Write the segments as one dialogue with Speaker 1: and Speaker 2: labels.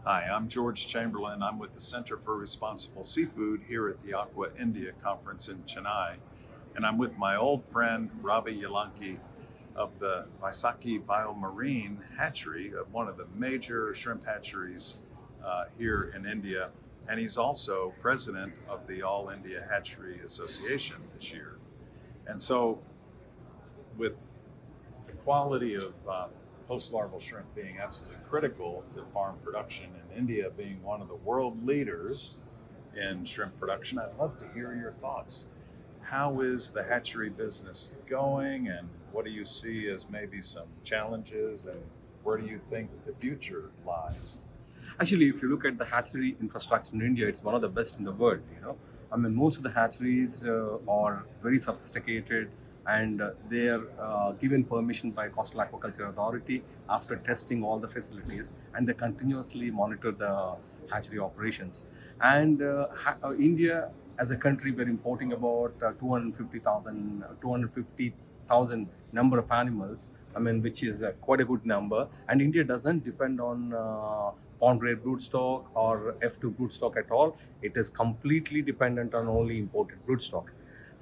Speaker 1: Hi, I'm George Chamberlain. I'm with the Center for Responsible Seafood here at the Aqua India Conference in Chennai. And I'm with my old friend, Ravi Yellanki of the Vaisaki Biomarine Hatchery, one of the major shrimp hatcheries here in India. And he's also president of the All India Hatchery Association this year. And so, with the quality of post-larval shrimp being absolutely critical to farm production, and India being one of the world leaders in shrimp production, I'd love to hear your thoughts. How is the hatchery business going, and what do you see as maybe some challenges, and where do you think the future lies?
Speaker 2: Actually, if you look at the hatchery infrastructure in India, it's one of the best in the world. I mean, most of the hatcheries are very sophisticated, and they are given permission by Coastal Aquaculture Authority after testing all the facilities, and they continuously monitor the hatchery operations. And India, as a country, we're importing about 250,000 number of animals. I mean, which is quite a good number. And India doesn't depend on pond grade broodstock or F2 broodstock at all. It is completely dependent on only imported broodstock.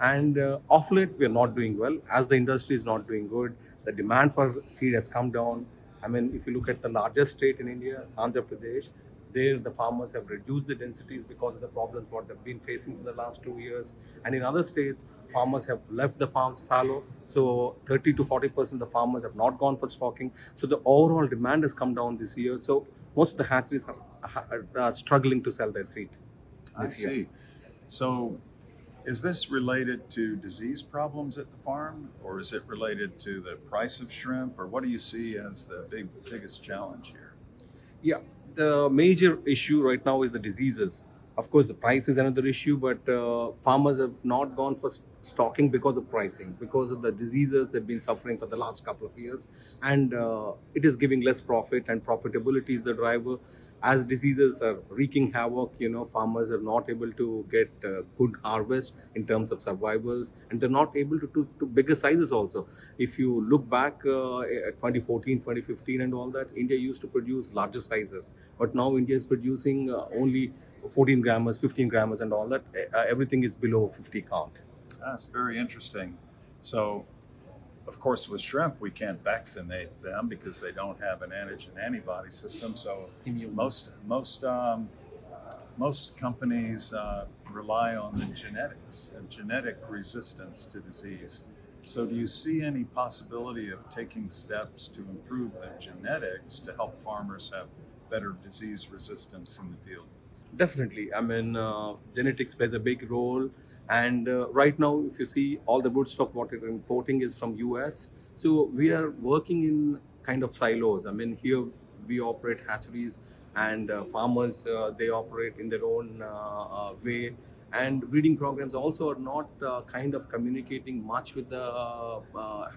Speaker 2: And off late, we're not doing well. As the industry is not doing good, the demand for seed has come down. I mean, if you look at the largest state in India, Andhra Pradesh, there the farmers have reduced the densities because of the problems what they've been facing for the last 2 years. And in other states, farmers have left the farms fallow. So 30 to 40% of the farmers have not gone for stocking. So the overall demand has come down this year. So most of the hatcheries are struggling to sell their seed
Speaker 1: I
Speaker 2: this year.
Speaker 1: see. So, is this related to disease problems at the farm, or is it related to the price of shrimp, or what do you see as the biggest challenge here?
Speaker 2: Yeah, the major issue right now is the diseases. Of course, the price is another issue, but farmers have not gone for stocking because of pricing, because of the diseases they've been suffering for the last couple of years, and it is giving less profit, and profitability is the driver. As diseases are wreaking havoc, farmers are not able to get good harvest in terms of survivals, and they're not able to bigger sizes also. If you look back at 2014, 2015 and all that, India used to produce larger sizes, but now India is producing only 14 grammers, 15 grammers and all that. Everything is below 50 count.
Speaker 1: That's very interesting. So, of course, with shrimp, we can't vaccinate them because they don't have an antigen antibody system. So,
Speaker 2: Immune.
Speaker 1: most companies rely on the genetics and genetic resistance to disease. So, do you see any possibility of taking steps to improve the genetics to help farmers have better disease resistance in the field?
Speaker 2: Definitely. I mean, genetics plays a big role. And right now, if you see all the broodstock what we're importing is from US. So we are working in kind of silos. I mean, here we operate hatcheries, and farmers, they operate in their own way. And breeding programs also are not kind of communicating much with the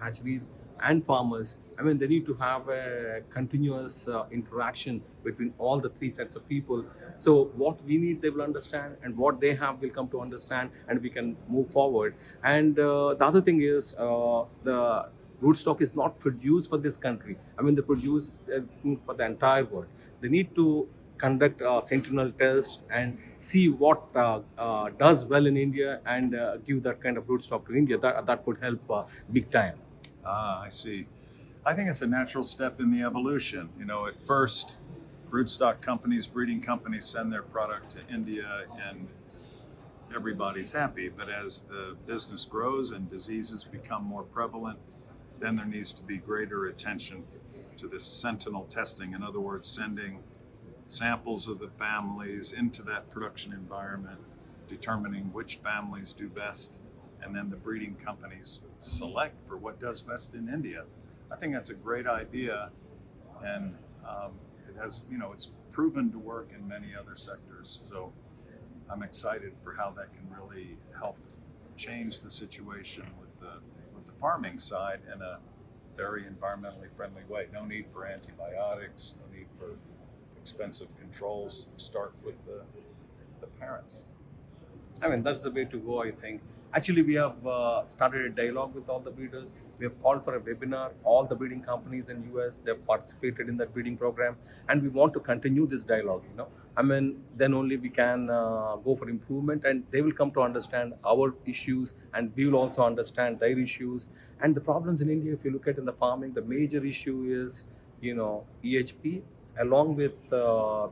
Speaker 2: hatcheries and farmers. I mean, they need to have a continuous interaction between all the three sets of people. So what we need, they will understand, and what they have will come to understand, and we can move forward. And the other thing is the rootstock is not produced for this country. I mean, they produce for the entire world. They need to conduct a sentinel test and see what does well in India, and give that kind of rootstock to India. That could help big time.
Speaker 1: I see. I think it's a natural step in the evolution. At first, broodstock companies, breeding companies send their product to India and everybody's happy. But as the business grows and diseases become more prevalent, then there needs to be greater attention to this sentinel testing. In other words, sending samples of the families into that production environment, determining which families do best, and then the breeding companies select for what does best in India. I think that's a great idea, and it's proven to work in many other sectors. So I'm excited for how that can really help change the situation with the farming side in a very environmentally friendly way. No need for antibiotics, no need for expensive controls. Start with the parents.
Speaker 2: I mean, that's the way to go, I think. Actually, we have started a dialogue with all the breeders. We have called for a webinar. All the breeding companies in US, they've participated in that breeding program, and we want to continue this dialogue. I mean, then only we can go for improvement, and they will come to understand our issues, and we will also understand their issues. And the problems in India, if you look at in the farming, the major issue is EHP along with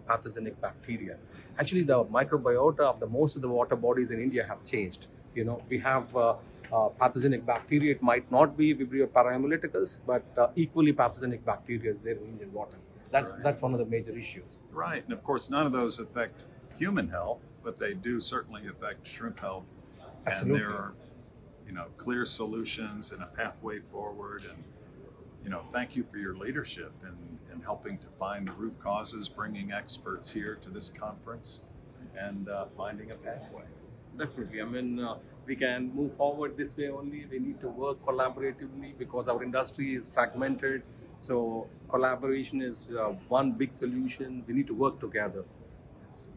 Speaker 2: pathogenic bacteria. Actually, the microbiota of the most of the water bodies in India have changed. We have pathogenic bacteria. It might not be Vibrio parahemolyticus, but equally pathogenic bacteria is there in Indian waters. That's one of the major issues.
Speaker 1: Right. And of course, none of those affect human health, but they do certainly affect shrimp health.
Speaker 2: Absolutely.
Speaker 1: And there are, clear solutions and a pathway forward. And, thank you for your leadership in helping to find the root causes, bringing experts here to this conference, and finding a pathway.
Speaker 2: Definitely. I mean, we can move forward this way only. We need to work collaboratively because our industry is fragmented. So collaboration is one big solution. We need to work together.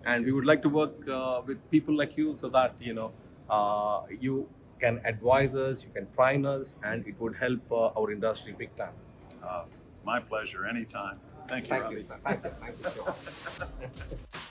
Speaker 2: And we would like to work with people like you so that, you can advise us, you can train us, and it would help our industry big time.
Speaker 1: It's my pleasure anytime. Thank you, Ravi.
Speaker 2: Thank you so much.